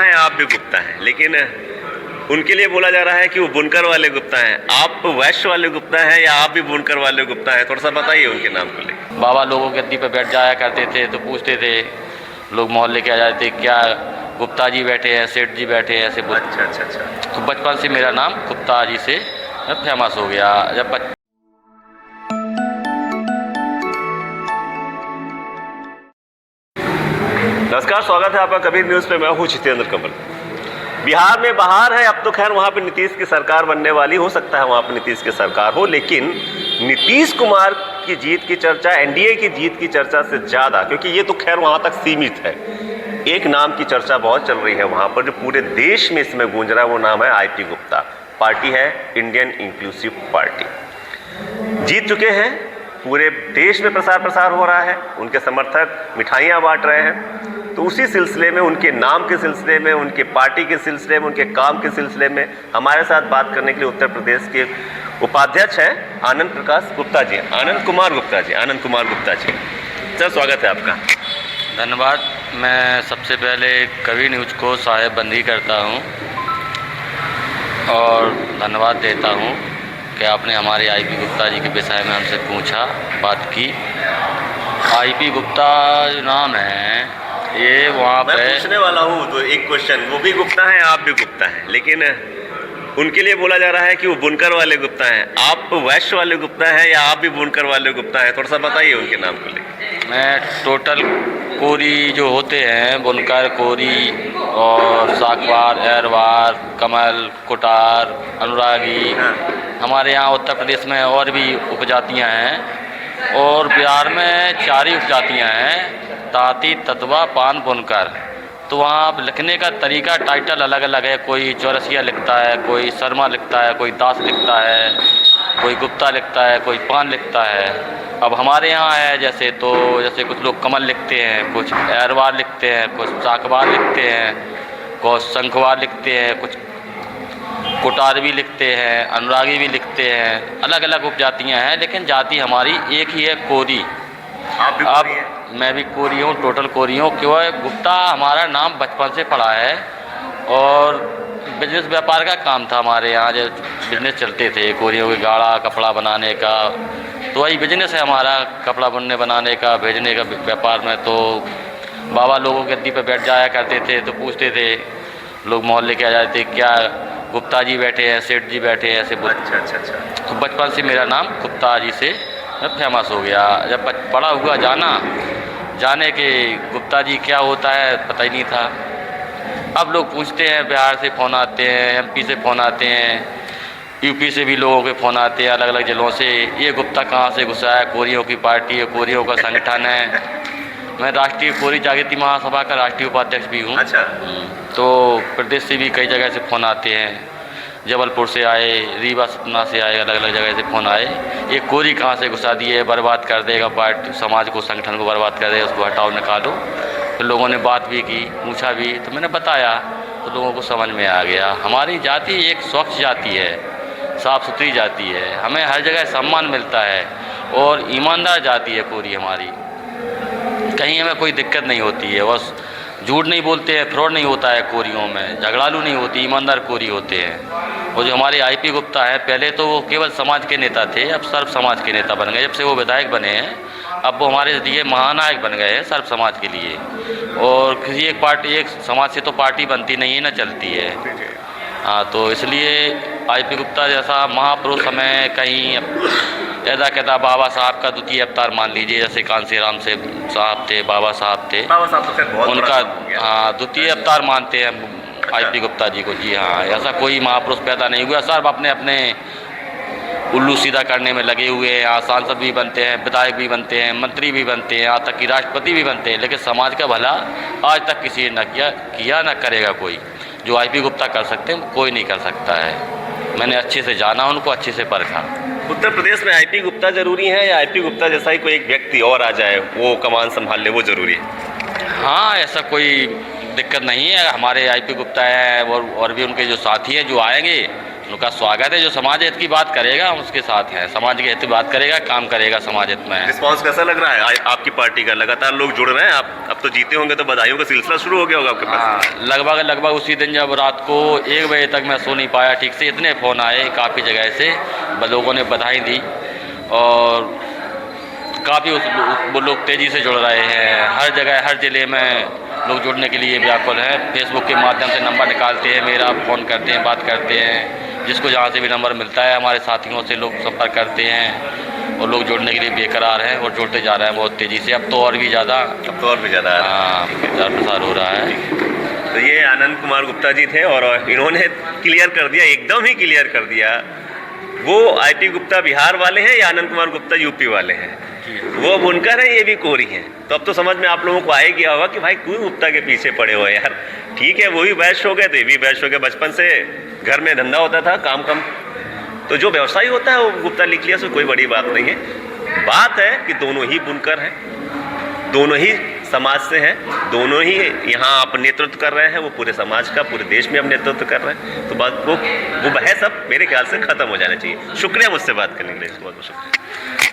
हैं, आप भी गुप्ता हैं, लेकिन उनके लिए बोला जा रहा है कि वो बुनकर वाले गुप्ता हैं। आप वैश्य वाले गुप्ता हैं या आप भी बुनकर वाले गुप्ता हैं? थोड़ा सा बताइए उनके नाम को लेकर। बाबा लोगों के गद्दी पे बैठ जाया करते थे तो पूछते थे लोग, मोहल्ले के आ जाते, क्या गुप्ता जी बैठे हैं, सेठ जी बैठे हैं, ऐसे बोलते। अच्छा अच्छा अच्छा। तो बचपन से मेरा नाम गुप्ता जी से फेमस हो गया। जब नमस्कार, स्वागत है आपका कबीर न्यूज़ पे। मैं हूँ जितेंद्र कमल। बिहार में बहार है, अब तो खैर वहाँ पे नीतीश की सरकार बनने वाली, हो सकता है वहाँ पे नीतीश की सरकार हो, लेकिन नीतीश कुमार की जीत की चर्चा, एनडीए की जीत की चर्चा से ज़्यादा, क्योंकि ये तो खैर वहाँ तक सीमित है, एक नाम की चर्चा बहुत चल रही है वहाँ पर, जो पूरे देश में इसमें गूंज रहा है। वो नाम है आईपी गुप्ता। पार्टी है इंडियन इंक्लूसिव पार्टी। जीत चुके हैं, पूरे देश में प्रसार हो रहा है, उनके समर्थक मिठाइयाँ बांट रहे हैं। तो उसी सिलसिले में, उनके नाम के सिलसिले में, उनके पार्टी के सिलसिले में, उनके काम के सिलसिले में हमारे साथ बात करने के लिए उत्तर प्रदेश के उपाध्यक्ष हैं आनंद प्रकाश गुप्ता जी, आनंद कुमार गुप्ता जी। सर, स्वागत है आपका। धन्यवाद। मैं सबसे पहले कबीर न्यूज़ को साहेबबंदी करता हूँ और धन्यवाद देता हूँ कि आपने हमारे आईपी गुप्ता जी के विषय में हमसे पूछा, बात की। आईपी गुप्ता जो नाम है, ये वहाँ पे मैं पूछने वाला हूँ तो एक क्वेश्चन, वो भी गुप्ता हैं, आप भी गुप्ता हैं, लेकिन उनके लिए बोला जा रहा है कि वो बुनकर वाले गुप्ता हैं। आप वैश्य वाले गुप्ता हैं या आप भी बुनकर वाले गुप्ता हैं? थोड़ा सा बताइए उनके नाम को लेकर। मैं टोटल कोरी जो होते हैं, बुनकर, कोरी और सागवार, एरवार, कमल, कुटार, अनुरागी। हमारे यहाँ उत्तर प्रदेश में और भी उपजातियाँ हैं और बिहार में 4 ही उपजातियाँ हैं, ताँती, ततवा, पान, बुनकर। तो वहाँ आप लिखने का तरीका, टाइटल अलग अलग है। कोई चौरसिया लिखता है, कोई शर्मा लिखता है, कोई दास लिखता है, कोई गुप्ता लिखता है, कोई पान लिखता है। अब हमारे यहाँ है जैसे कुछ लोग कमल लिखते हैं, कुछ एरवार लिखते हैं, कुछ साकवार लिखते हैं, कुछ शंखवार लिखते हैं, कुछ कुटार भी लिखते हैं, अनुरागी भी लिखते हैं। अलग अलग उपजातियाँ हैं, लेकिन जाति हमारी एक ही है, कोरी। आप भी कोरी हैं? मैं भी कोरी हूँ, टोटल कोरी हूँ। क्यों है? गुप्ता हमारा नाम बचपन से पड़ा है और बिजनेस व्यापार का काम था हमारे यहाँ, जो बिजनेस चलते थे कोरियों के गाढ़ा कपड़ा बनाने का, तो वही बिजनेस है हमारा, कपड़ा बुनने बनाने का, भेजने का व्यापार में। तो बाबा लोगों के गद्दी पे बैठ जाया करते थे तो पूछते थे लोग, मोहल्ले के आ जाते, क्या गुप्ता जी बैठे हैं, सेठ जी बैठे हैं, ऐसे बोलते। अच्छा अच्छा अच्छा। तो बचपन से मेरा नाम गुप्ता जी से फेमस हो गया। जब बड़ा हुआ, जाने के गुप्ता जी क्या होता है पता ही नहीं था। अब लोग पूछते हैं, बिहार से फ़ोन आते हैं, एमपी से फ़ोन आते हैं, यूपी से भी लोगों के फ़ोन आते हैं, अलग अलग जिलों से। ये गुप्ता कहाँ से घुसा है? कोरियों की पार्टी है, कोरियों का संगठन है। मैं राष्ट्रीय कोरी जागृति महासभा का राष्ट्रीय उपाध्यक्ष भी हूँ। अच्छा। तो प्रदेश से भी कई जगह से फ़ोन आते हैं, जबलपुर से आए, रीवा सतना से आए, अलग अलग जगह से फ़ोन आए। ये कोरी कहाँ से घुसा दिए, बर्बाद कर देगा पार्टी, समाज को, संगठन को बर्बाद कर देगा, उसको हटाओ, निकालो। तो लोगों ने बात भी की, पूछा भी, तो मैंने बताया, तो लोगों को समझ में आ गया। हमारी जाति एक स्वच्छ जाति है, साफ़ सुथरी जाति है, हमें हर जगह सम्मान मिलता है और ईमानदार जाति है कोरी हमारी। कहीं हमें कोई दिक्कत नहीं होती है, बस झूठ नहीं बोलते हैं, फ्रॉड नहीं होता है कोरियों में, झगड़ालू नहीं होती, ईमानदार कोरी होते हैं। और जो हमारे आईपी गुप्ता है, पहले तो वो केवल समाज के नेता थे, अब सर्व समाज के नेता बन गए। जब से वो विधायक बने हैं, अब वो हमारे लिए महानायक बन गए हैं सर्व समाज के लिए। और किसी एक समाज से तो पार्टी बनती नहीं है, ना चलती है। हाँ, तो इसलिए आईपी गुप्ता जैसा महापुरुष हमें कहीं ऐसा कहता, बाबा साहब का द्वितीय अवतार मान लीजिए, जैसे कांसीराम से साहब थे, बाबा साहब थे, बाबा साहब तो खैर बहुत उनका बड़ा द्वितीय अवतार मानते हैं आईपी गुप्ता जी को। जी हाँ, ऐसा कोई महापुरुष पैदा नहीं हुआ। सब अपने अपने उल्लू सीधा करने में लगे हुए हैं। सांसद भी बनते हैं, विधायक भी बनते हैं, मंत्री भी बनते हैं, यहाँ तक कि राष्ट्रपति भी बनते हैं, लेकिन समाज का भला आज तक किसी ने किया न करेगा कोई। जो आईपी गुप्ता कर सकते हैं, कोई नहीं कर सकता है। मैंने अच्छे से जाना, उनको अच्छे से परखा। उत्तर प्रदेश में आईपी गुप्ता जरूरी है या आईपी गुप्ता जैसा ही कोई एक व्यक्ति और आ जाए, वो कमान संभाल ले, वो जरूरी है? हाँ, ऐसा कोई दिक्कत नहीं है। हमारे आईपी गुप्ता हैं और भी उनके जो साथी हैं जो आएंगे, उनका स्वागत है। जो समाज हित की बात करेगा हम उसके साथ हैं, समाज के हित की बात करेगा, काम करेगा समाज हित में। रिस्पांस कैसा लग रहा है आपकी पार्टी का? लगातार लोग जुड़ रहे हैं, आप अब तो जीते होंगे तो बधाइयों का सिलसिला शुरू हो गया होगा आपके पास। हाँ, लगभग उसी दिन जब रात को 1 बजे तक मैं सो नहीं पाया ठीक से, इतने फ़ोन आए काफ़ी जगह से, लोगों ने बधाई दी और काफ़ी वो लोग तेज़ी से जुड़ रहे हैं। हर जगह हर ज़िले में लोग जुड़ने के लिए व्याकुल हैं। फेसबुक के माध्यम से नंबर निकालते हैं मेरा, फ़ोन करते हैं, बात करते हैं, जिसको जहाँ से भी नंबर मिलता है हमारे साथियों से लोग संपर्क करते हैं और लोग जुड़ने के लिए बेकरार हैं और जुड़ते जा रहे हैं बहुत तेज़ी से। अब तो और भी ज़्यादा प्रचार प्रसार हो रहा है। तो ये आनंद कुमार गुप्ता जी थे और इन्होंने क्लियर कर दिया, एकदम ही क्लियर कर दिया, वो आईपी गुप्ता बिहार वाले हैं या आनंद कुमार गुप्ता यूपी वाले हैं। वो बुनकर है, ये भी कोरी हैं। तो अब तो समझ में आप लोगों को आ ही गया होगा कि भाई क्यों गुप्ता के पीछे पड़े हो यार। ठीक है, वो भी वैश्य हो गए तो ये भी वैश्य हो गए। बचपन से घर में धंधा होता था, काम कम, तो जो व्यवसायी होता है वो गुप्ता लिख लिया, सो कोई बड़ी बात नहीं है। बात है कि दोनों ही बुनकर हैं, दोनों ही समाज से हैं, दोनों ही यहाँ आप नेतृत्व कर रहे हैं, वो पूरे समाज का, पूरे देश में अब नेतृत्व कर रहे हैं। तो बात वो बहस अब मेरे ख्याल से ख़त्म हो जाना चाहिए। शुक्रिया मुझसे बात करने के लिए, बहुत बहुत शुक्रिया।